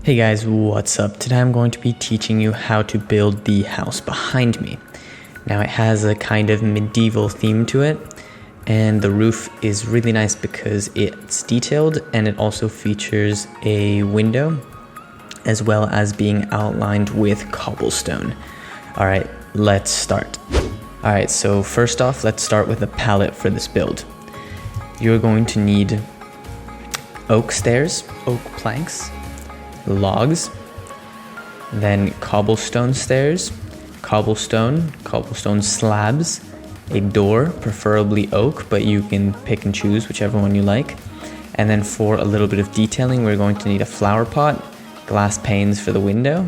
Hey guys, what's up? Today I'm going to be teaching you how to build the house behind me. Now it has a kind of medieval theme to it, and the roof is really nice because it's detailed and it also features a window as well as being outlined with cobblestone. Alright, let's start. Alright, so first off, let's start with a pallet for this build. You're going to need oak stairs, oak planks, logs, then cobblestone stairs, cobblestone slabs, a door, preferably oak, but you can pick and choose whichever one you like. And then for a little bit of detailing, we're going to need a flower pot, glass panes for the window,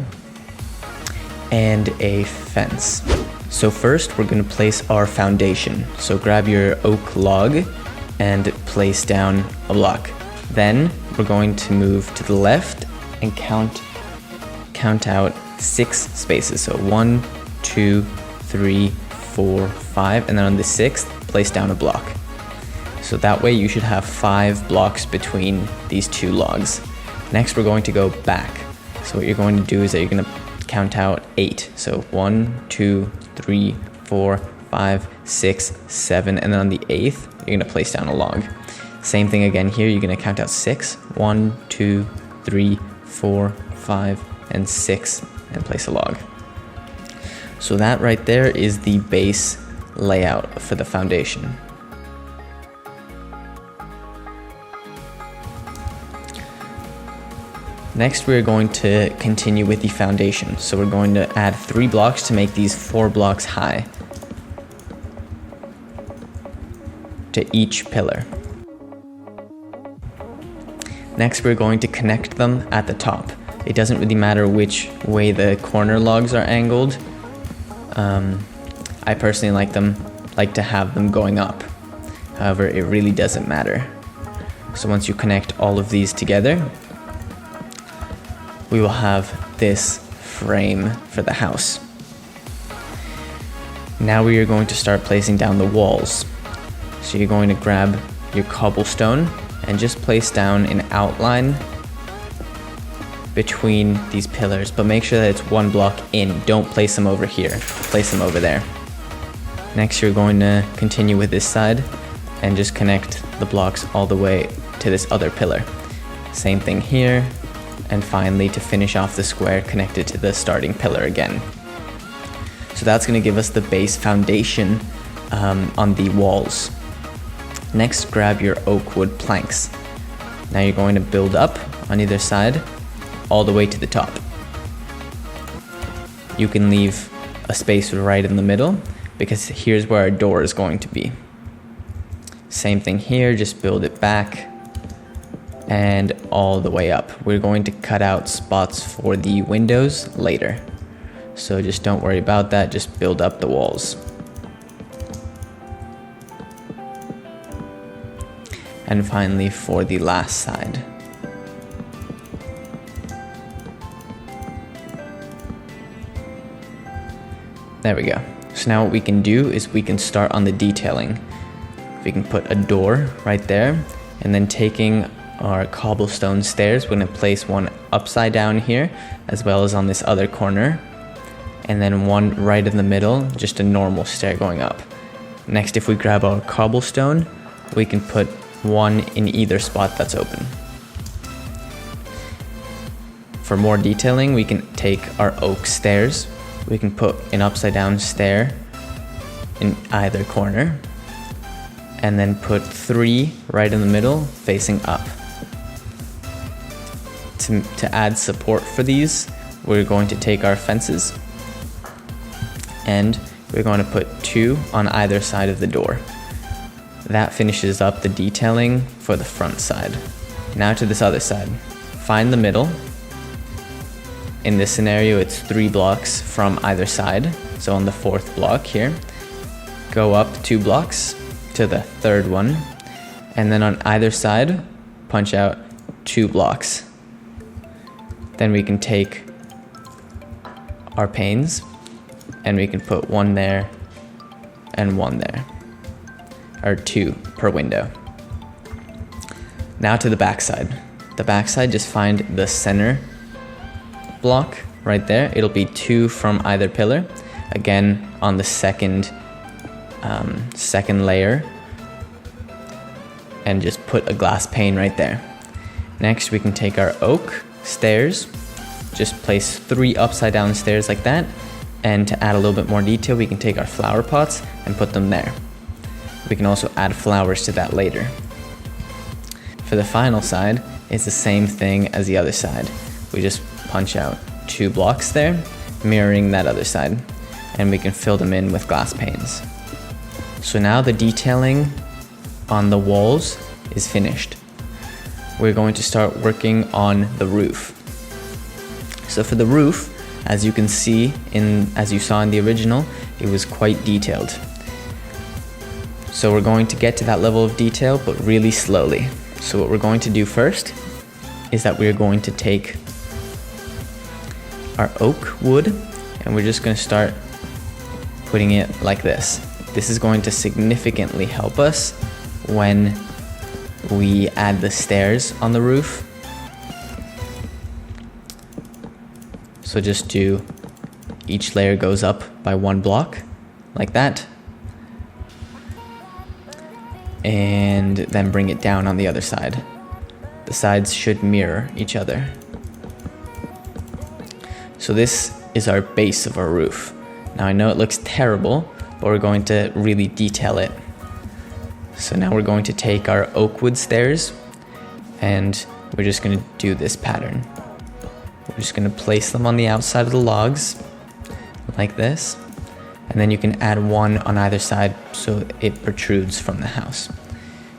and a fence. So first we're going to place our foundation. So grab your oak log and place down a block. Then we're going to move to the left and count out 6 spaces. So 1, 2, 3, 4, 5, and then on the 6th, place down a block. So that way you should have 5 blocks between these 2 logs. Next, we're going to go back. So what you're going to do is that you're going to count out 8. So 1, 2, 3, 4, 5, 6, 7, and then on the 8th, you're going to place down a log. Same thing again here, you're going to count out 6. 1, 2, 3, 4, 5, and 6, and place a log. So that right there is the base layout for the foundation. Next, we're going to continue with the foundation. So we're going to add 3 blocks to make these 4 blocks high to each pillar. Next, we're going to connect them at the top. It doesn't really matter which way the corner logs are angled. I personally like to have them going up. However, it really doesn't matter. So once you connect all of these together, we will have this frame for the house. Now we are going to start placing down the walls. So you're going to grab your cobblestone and just place down an outline between these pillars, but make sure that it's 1 block in. Don't place them over here, place them over there. Next, you're going to continue with this side and just connect the blocks all the way to this other pillar. Same thing here, and finally to finish off the square, connected to the starting pillar again. So that's going to give us the base foundation on the walls. Next, grab your oak wood planks. Now you're going to build up on either side all the way to the top. You can leave a space right in the middle because here's where our door is going to be. Same thing here, just build it back and all the way up. We're going to cut out spots for the windows later. So just don't worry about that, just build up the walls. And finally for the last side. There we go. So now what we can do is we can start on the detailing. We can put a door right there, and then taking our cobblestone stairs, we're going to place one upside down here as well as on this other corner, and then one right in the middle, just a normal stair going up. Next, if we grab our cobblestone, we can put one in either spot that's open. For more detailing, we can take our oak stairs. We can put an upside down stair in either corner, and then put 3 right in the middle facing up. To add support for these, we're going to take our fences and we're going to put 2 on either side of the door. That finishes up the detailing for the front side. Now to this other side. Find the middle. In this scenario, it's 3 blocks from either side. So on the 4th block here, go up 2 blocks to the 3rd one, and then on either side, punch out 2 blocks. Then we can take our panes and we can put 1 there and 1 there, or 2 per window. Now to the back side. The back side, just find the center block right there. It'll be 2 from either pillar. Again, on the second layer, and just put a glass pane right there. Next, we can take our oak stairs, just place 3 upside down stairs like that. And to add a little bit more detail, we can take our flower pots and put them there. We can also add flowers to that later. For the final side, it's the same thing as the other side. We just punch out 2 blocks there, mirroring that other side, and we can fill them in with glass panes. So now the detailing on the walls is finished. We're going to start working on the roof. So for the roof, as you can see, as you saw in the original, it was quite detailed. So we're going to get to that level of detail, but really slowly. So what we're going to do first is that we're going to take our oak wood and we're just going to start putting it like this. This is going to significantly help us when we add the stairs on the roof. So just do, each layer goes up by 1 block, like that. And then bring it down on the other side. The sides should mirror each other. So this is our base of our roof. Now I know it looks terrible, but we're going to really detail it. So now we're going to take our oak wood stairs and we're just going to do this pattern. We're just going to place them on the outside of the logs like this, and then you can add 1 on either side so it protrudes from the house.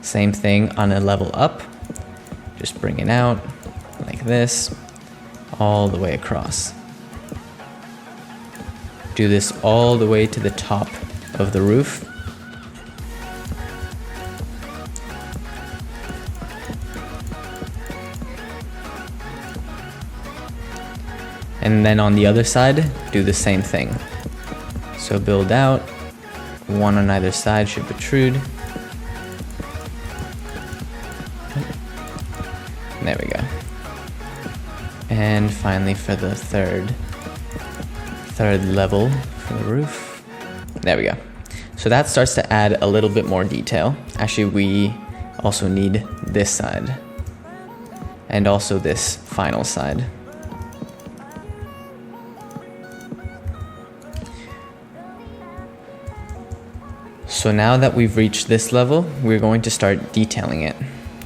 Same thing on a level up, just bring it out like this all the way across. Do this all the way to the top of the roof. And then on the other side, do the same thing. So build out, 1 on either side should protrude. There we go. And finally for the third level for the roof. There we go. So that starts to add a little bit more detail. Actually, we also need this side and also this final side. So now that we've reached this level, we're going to start detailing it.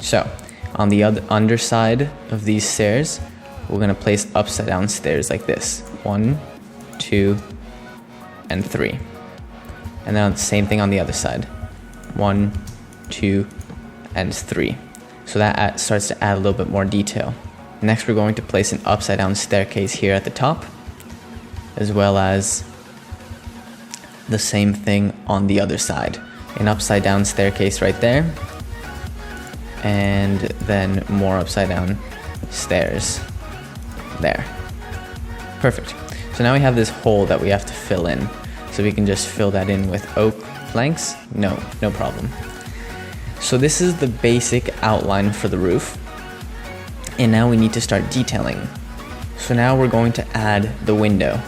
So on the underside of these stairs, we're going to place upside down stairs like this. 1, 2, and 3. And then the same thing on the other side. 1, 2, and 3. So that starts to add a little bit more detail. Next, we're going to place an upside down staircase here at the top, as well as the same thing on the other side. An upside down staircase right there, and then more upside down stairs there. Perfect. So now we have this hole that we have to fill in. So we can just fill that in with oak planks. No problem. So this is the basic outline for the roof. And now we need to start detailing. So now we're going to add the window.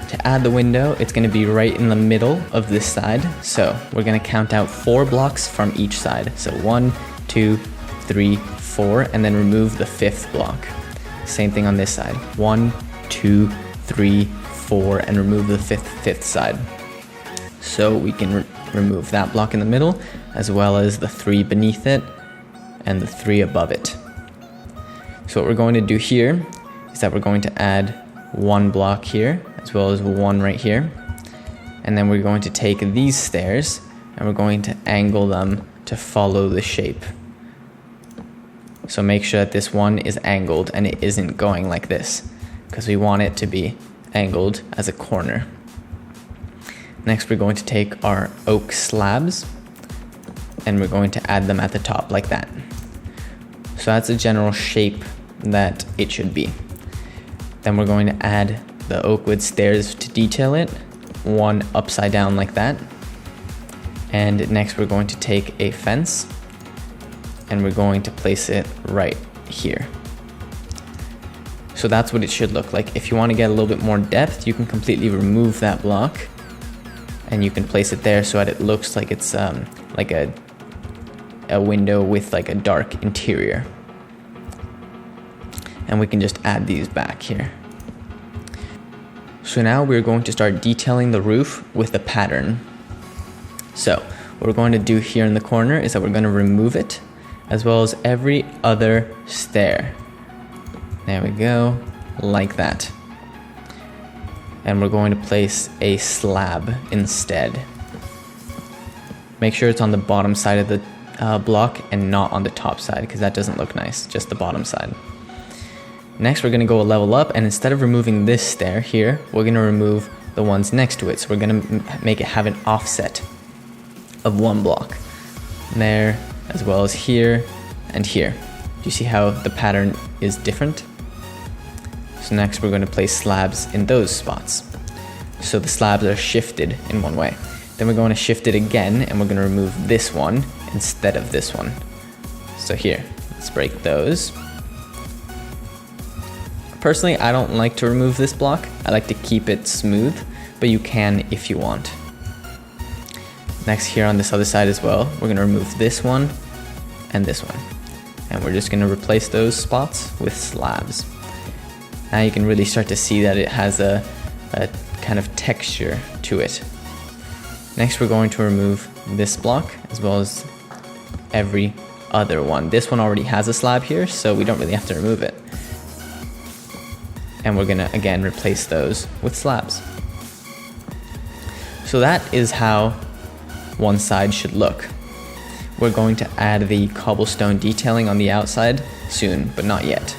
To add the window, it's going to be right in the middle of this side. So we're going to count out 4 blocks from each side. So 1, 2, 3, 4, and then remove the 5th block. Same thing on this side. 1, 2, 3, 4, and remove the fifth side. So we can remove that block in the middle, as well as the 3 beneath it and the 3 above it. So what we're going to do here is that we're going to add 1 block here, as well as 1 right here. And then we're going to take these stairs and we're going to angle them to follow the shape. So make sure that this one is angled and it isn't going like this, because we want it to be angled as a corner. Next, we're going to take our oak slabs and we're going to add them at the top like that. So that's the general shape that it should be. Then we're going to add the oak wood stairs to detail it, 1 upside down like that. And next we're going to take a fence and we're going to place it right here. So that's what it should look like. If you want to get a little bit more depth, you can completely remove that block and you can place it there so that it looks like it's like a window with like a dark interior. And we can just add these back here. So now we're going to start detailing the roof with a pattern. So what we're going to do here in the corner is that we're going to remove it, as well as every other stair. There we go, like that. And we're going to place a slab instead. Make sure it's on the bottom side of the block and not on the top side, because that doesn't look nice, just the bottom side. Next, we're going to go a level up, and instead of removing this stair here, we're going to remove the ones next to it. So we're going to make it have an offset of 1 block. There, as well as here and here. Do you see how the pattern is different? So next we're going to place slabs in those spots. So the slabs are shifted in one way. Then we're going to shift it again, and we're going to remove this one instead of this one. So here, let's break those. Personally, I don't like to remove this block. I like to keep it smooth, but you can if you want. Next, here on this other side as well, we're going to remove this one and this one. And we're just going to replace those spots with slabs. Now you can really start to see that it has a kind of texture to it. Next, we're going to remove this block as well as every other one. This one already has a slab here, so we don't really have to remove it. And we're going to again replace those with slabs. So that is how one side should look. We're going to add the cobblestone detailing on the outside soon, but not yet.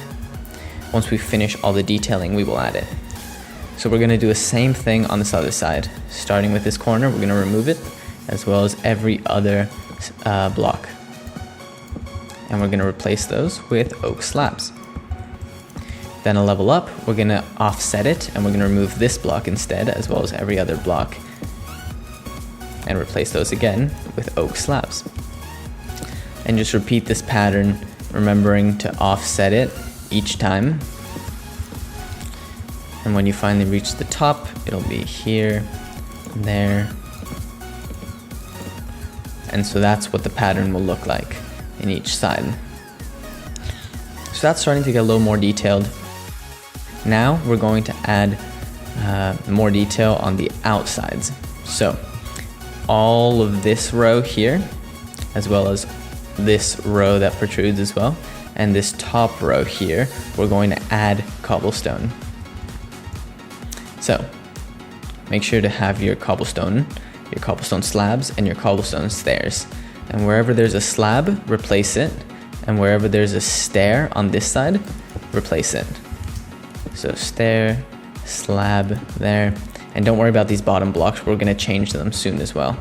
Once we finish all the detailing, we will add it. So we're going to do the same thing on this other side. Starting with this corner, we're going to remove it, as well as every other block. And we're going to replace those with oak slabs. Then a level up, we're going to offset it, and we're going to remove this block instead, as well as every other block. And replace those again with oak slabs. And just repeat this pattern, remembering to offset it each time. And when you finally reach the top, it'll be here and there. And so that's what the pattern will look like in each side. So that's starting to get a little more detailed. Now we're going to add more detail on the outsides. So all of this row here, as well as this row that protrudes as well, and this top row here, we're going to add cobblestone. So make sure to have your cobblestone slabs and your cobblestone stairs. And wherever there's a slab, replace it. And wherever there's a stair on this side, replace it. So stair, slab there. And don't worry about these bottom blocks, we're gonna change them soon as well.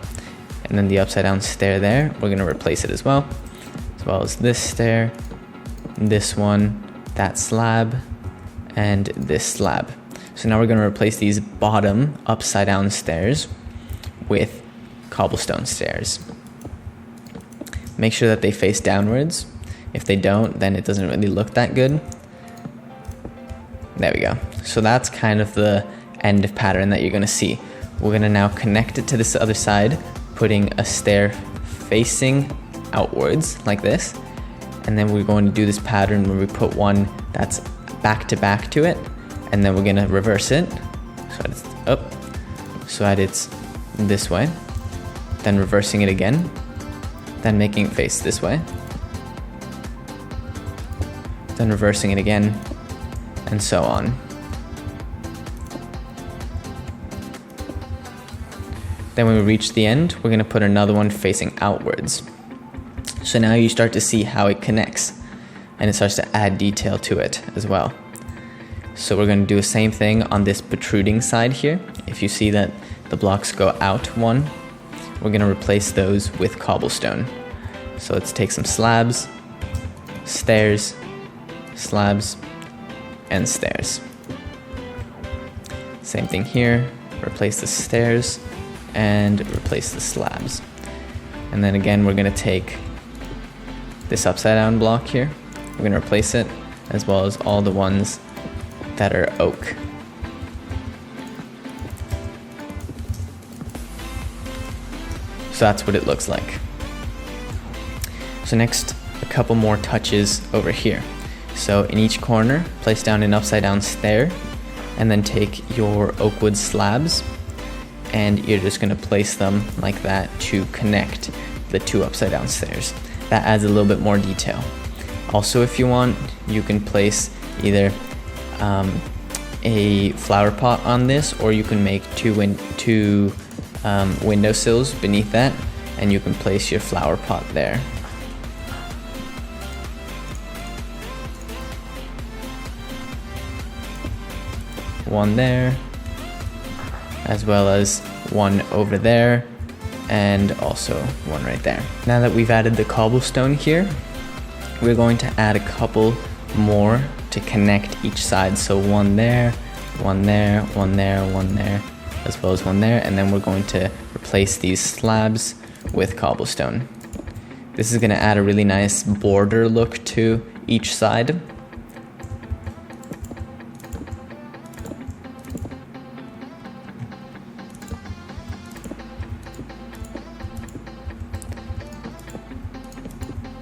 And then the upside down stair there, we're gonna replace it as well as this stair, this one, that slab, and this slab. So now we're gonna replace these bottom upside down stairs with cobblestone stairs. Make sure that they face downwards. If they don't, then it doesn't really look that good. There we go. So that's kind of the end of pattern that you're gonna see. We're gonna now connect it to this other side, putting a stair facing outwards like this. And then we're going to do this pattern where we put one that's back to back to it. And then we're gonna reverse it. So that it's up, so that it's this way. Then reversing it again. Then making it face this way. Then reversing it again, and so on. Then when we reach the end, we're going to put another one facing outwards. So now you start to see how it connects, and it starts to add detail to it as well. So we're going to do the same thing on this protruding side here. If you see that the blocks go out one, we're going to replace those with cobblestone. So let's take some slabs, stairs, slabs, and stairs. Same thing here, replace the stairs and replace the slabs. And then again, we're gonna take this upside down block here, we're gonna replace it, as well as all the ones that are oak. So that's what it looks like. So next, a couple more touches over here. So in each corner, place down an upside down stair, and then take your oak wood slabs, and you're just gonna place them like that to connect the two upside down stairs. That adds a little bit more detail. Also, if you want, you can place either a flower pot on this, or you can make two windowsills beneath that, and you can place your flower pot there. One there, as well as one over there, and also one right there. Now that we've added the cobblestone here, we're going to add a couple more to connect each side. So one there, one there, one there, one there, as well as one there, and then we're going to replace these slabs with cobblestone. This is going to add a really nice border look to each side.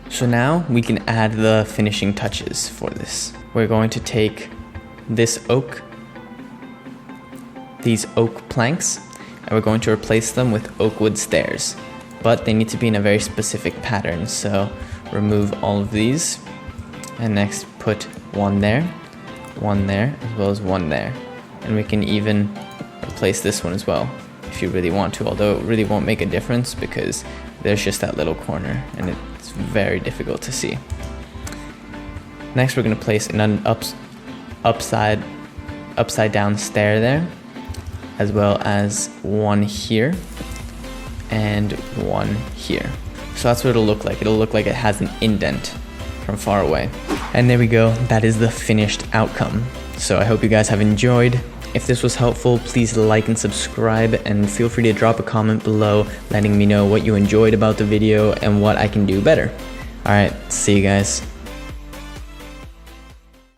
So now we can add the finishing touches for this. We're going to take these oak planks, and we're going to replace them with oak wood stairs, but they need to be in a very specific pattern. So remove all of these, and next put one there, as well as one there. And we can even replace this one as well if you really want to, although it really won't make a difference because there's just that little corner and it's very difficult to see. Next, we're going to place an upside down stair there, as well as one here and one here. So that's what it'll look like. It'll look like it has an indent from far away. And there we go. That is the finished outcome. So I hope you guys have enjoyed. If this was helpful, please like and subscribe, and feel free to drop a comment below letting me know what you enjoyed about the video and what I can do better. Alright, see you guys.